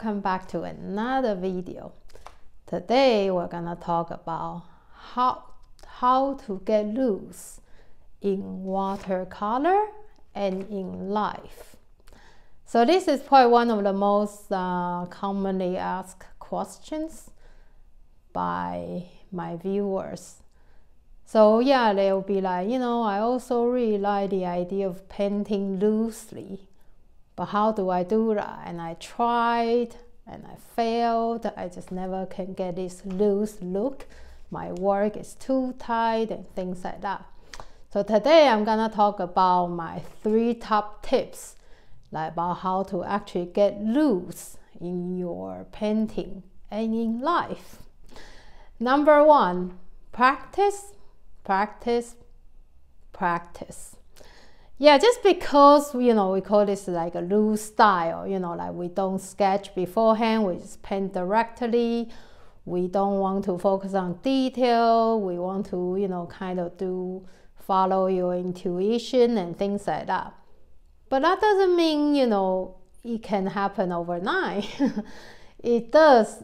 welcome back to another video. Today we're gonna talk about how to get loose in watercolor and in life. So this is probably one of the most commonly asked questions by my viewers. So yeah, they'll be like, I also really like the idea of painting loosely, but how do I do that? And I tried and I failed. I just never can get this loose look. My work is too tight and things like that. So today I'm gonna talk about my 3 top tips, like about how to actually get loose in your painting and in life. Number 1, practice, practice, practice. Yeah, just because, we call this like a loose style, like we don't sketch beforehand, we just paint directly. We don't want to focus on detail. We want to, kind of follow your intuition and things like that. But that doesn't mean, it can happen overnight. It doesn't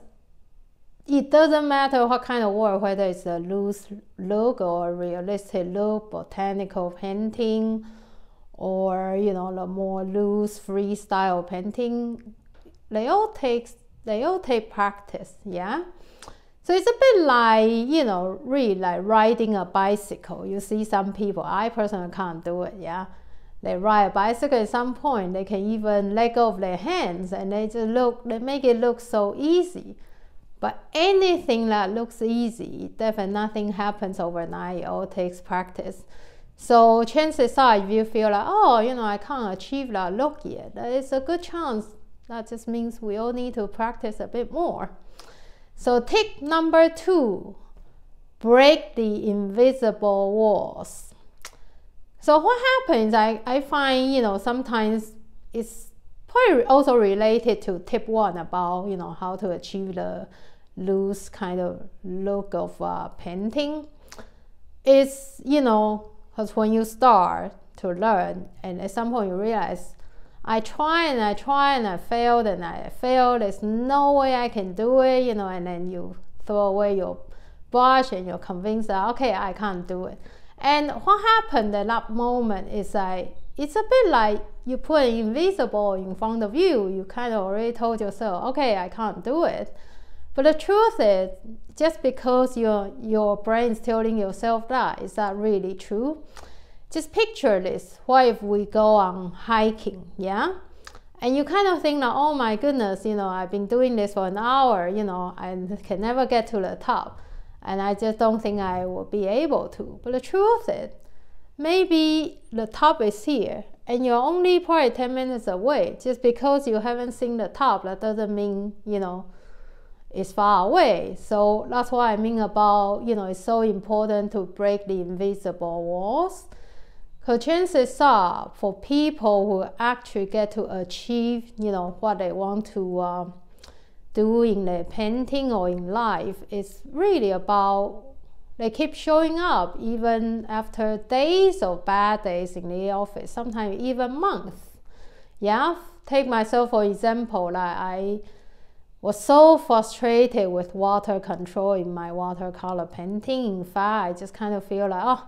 matter what kind of work, whether it's a loose look or a realistic look, botanical painting, or the more loose freestyle painting. They all take practice, yeah. So it's a bit like, really like riding a bicycle. You see some people, I personally can't do it, yeah. They ride a bicycle, at some point they can even let go of their hands and they make it look so easy. But anything that looks easy, definitely nothing happens overnight. It all takes practice. So chances are, if you feel like, I can't achieve that look yet, it's a good chance. That just means we all need to practice a bit more. So tip number 2, break the invisible walls. So what happens, I find, sometimes it's probably also related to tip 1 about, how to achieve the loose kind of look of painting. It's, because when you start to learn and at some point you realize, I try and I failed, there's no way I can do it, and then you throw away your brush and you're convinced that, okay, I can't do it. And what happened at that moment is like, it's a bit like you put an invisible in front of you. You kind of already told yourself, okay, I can't do it. But the truth is, just because your brain is telling yourself that, is that really true? Just picture this. What if we go on hiking, yeah? And you kind of think that, oh my goodness, I've been doing this for an hour, I can never get to the top. And I just don't think I will be able to. But the truth is, maybe the top is here and you're only probably 10 minutes away. Just because you haven't seen the top, that doesn't mean, it's far away. So that's what I mean about, it's so important to break the invisible walls. Because chances are, for people who actually get to achieve, what they want to do in their painting or in life, it's really about they keep showing up even after days or bad days in the office, sometimes even months. Yeah, take myself for example. Like I was so frustrated with water control in my watercolor painting. In fact, I just kind of feel like,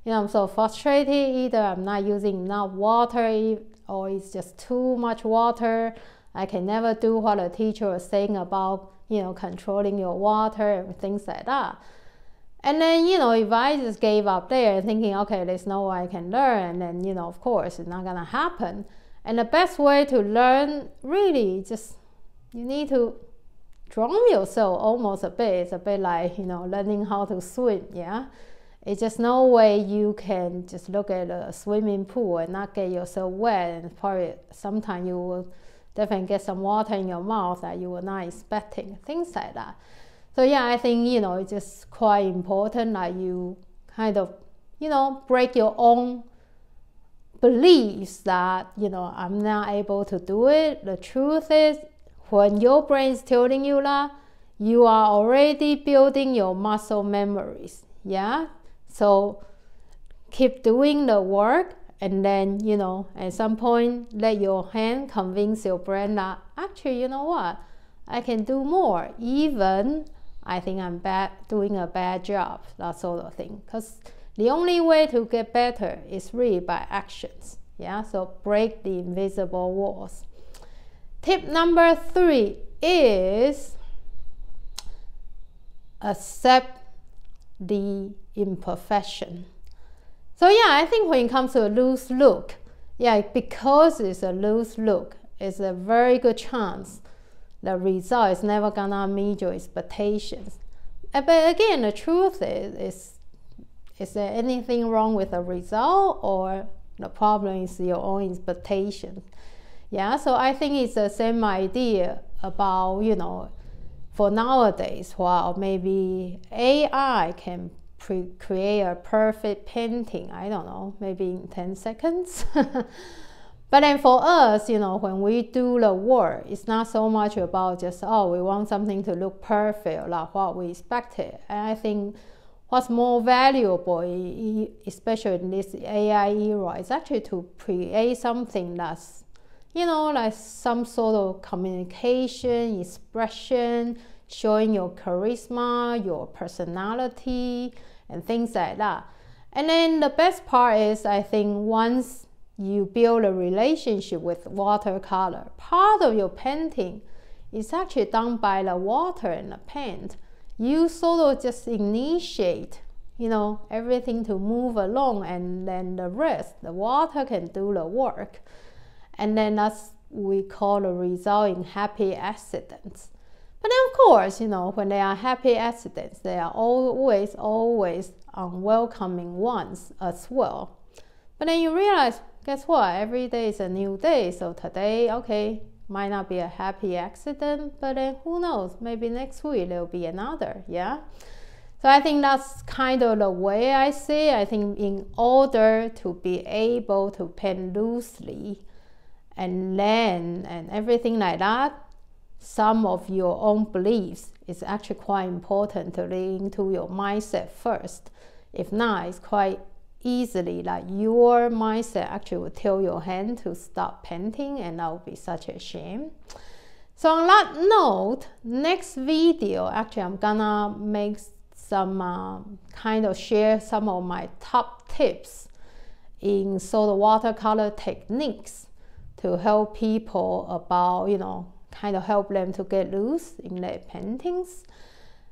I'm so frustrated. Either I'm not using enough water or it's just too much water. I can never do what a teacher was saying about, controlling your water and things like that. And then, if I just gave up there thinking, okay, there's no way I can learn, then, of course, it's not going to happen. And the best way to learn, really, just, you need to drown yourself almost a bit. It's a bit like, learning how to swim, yeah? It's just no way you can just look at a swimming pool and not get yourself wet. And probably sometimes you will definitely get some water in your mouth that you were not expecting, things like that. So yeah, I think, it's just quite important that you kind of, break your own beliefs that, I'm not able to do it. The truth is, when your brain is telling you that, you are already building your muscle memories, yeah? So keep doing the work, and then, at some point, let your hand convince your brain that, actually, what? I can do more, even I think I'm doing a bad job, that sort of thing. Because the only way to get better is really by actions. Yeah, so break the invisible walls. Tip number 3 is accept the imperfection. So yeah, I think when it comes to a loose look, yeah, because it's a loose look, it's a very good chance the result is never gonna meet your expectations. But again, the truth is there anything wrong with the result, or the problem is your own expectation? Yeah, so I think it's the same idea about, you know, for nowadays, while maybe AI can create a perfect painting, I don't know, maybe in 10 seconds. But then for us, you know, when we do the work, it's not so much about just, oh, we want something to look perfect, like what we expected. And I think what's more valuable, especially in this AI era, is actually to create something that's, you know, like some sort of communication, expression, showing your charisma, your personality, and things like that. And then the best part is, I think, once you build a relationship with watercolor, part of your painting is actually done by the water and the paint. You sort of just initiate, you know, everything to move along, and then the rest, the water can do the work. And then that's we call the result in happy accidents. But then of course, you know, when there are happy accidents, there are always unwelcoming ones as well. But then you realize, guess what? Every day is a new day. So today, okay, might not be a happy accident, but then who knows? Maybe next week there'll be another, yeah? So I think that's kind of the way I see it. I think in order to be able to paint loosely and learn and everything like that, some of your own beliefs is actually quite important to link into your mindset first. If not, it's quite easily like your mindset actually will tell your hand to stop painting, and that would be such a shame. So on that note, next video, actually I'm gonna make some kind of share some of my top tips in sort of watercolor techniques to help people about, you know, kind of help them to get loose in their paintings.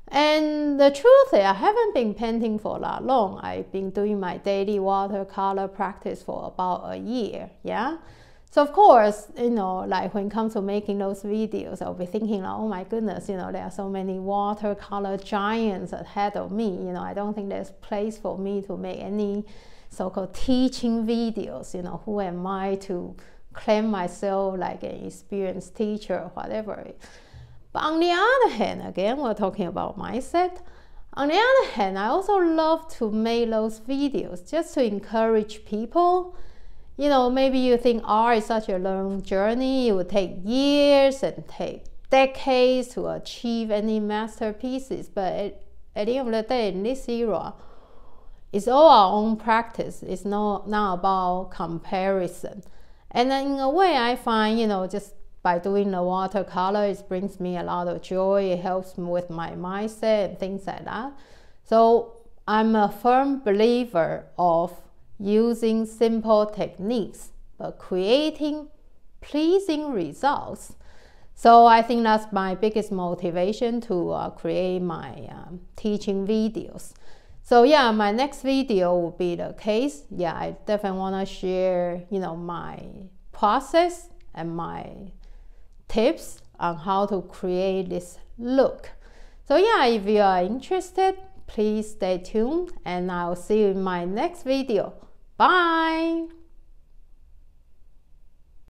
And the truth is, I haven't been painting for that long. I've been doing my daily watercolor practice for about a year, yeah? So of course, you know, like when it comes to making those videos, I'll be thinking, like, oh my goodness, you know, there are so many watercolor giants ahead of me. You know, I don't think there's place for me to make any so-called teaching videos. You know, who am I to claim myself like an experienced teacher or whatever? But on the other hand, again, we're talking about mindset. On the other hand, I also love to make those videos just to encourage people. You know, maybe you think art is such a long journey. It would take years and take decades to achieve any masterpieces. But at the end of the day, in this era, it's all our own practice. It's not about comparison. And then in a way, I find, you know, just by doing the watercolor, it brings me a lot of joy. It helps me with my mindset and things like that. So I'm a firm believer of using simple techniques, but creating pleasing results. So I think that's my biggest motivation to create my teaching videos. So yeah, my next video will be the case. Yeah, I definitely want to share, you know, my process and my tips on how to create this look. So yeah, if you are interested, please stay tuned, and I'll see you in my next video. Bye!